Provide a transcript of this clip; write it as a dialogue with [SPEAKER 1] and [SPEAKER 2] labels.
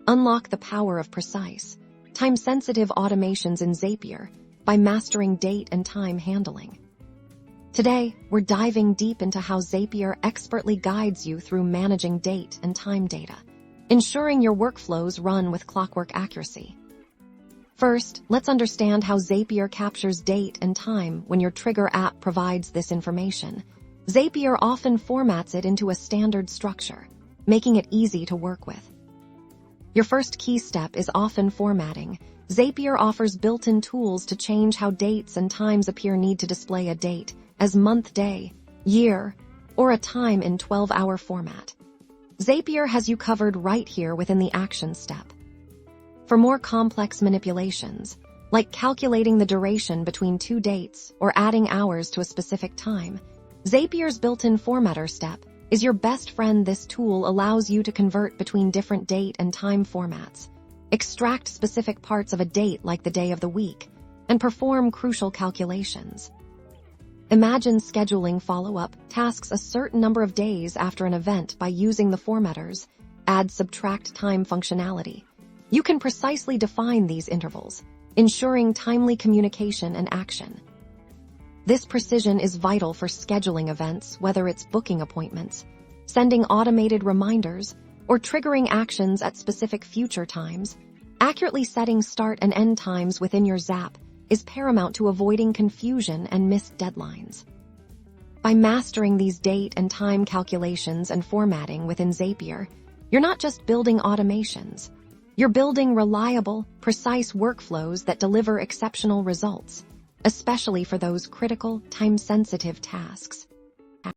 [SPEAKER 1] Unlock the power of precise, time-sensitive automations in Zapier by mastering date and time handling. Today, we're diving deep into how Zapier expertly guides you through managing date and time data, ensuring your workflows run with clockwork accuracy. First, let's understand how Zapier captures date and time when your Trigger app provides this information. Zapier often formats it into a standard structure, making it easy to work with. Your first key step is often formatting. Zapier offers built-in tools to change how dates and times appear. Need to display a date as month, day, year, or a time in 12-hour format. Zapier has you covered right here within the action step. For more complex manipulations, like calculating the duration between two dates or adding hours to a specific time, Zapier's built-in formatter step is your best friend. This tool allows you to convert between different date and time formats, extract specific parts of a date like the day of the week, and perform crucial calculations. Imagine scheduling follow-up tasks a certain number of days after an event by using the formatter's add-subtract time functionality. You can precisely define these intervals, ensuring timely communication and action. This precision is vital for scheduling events, whether it's booking appointments, sending automated reminders, or triggering actions at specific future times. Accurately setting start and end times within your Zap is paramount to avoiding confusion and missed deadlines. By mastering these date and time calculations and formatting within Zapier, you're not just building automations. You're building reliable, precise workflows that deliver exceptional results, especially for those critical, time-sensitive tasks.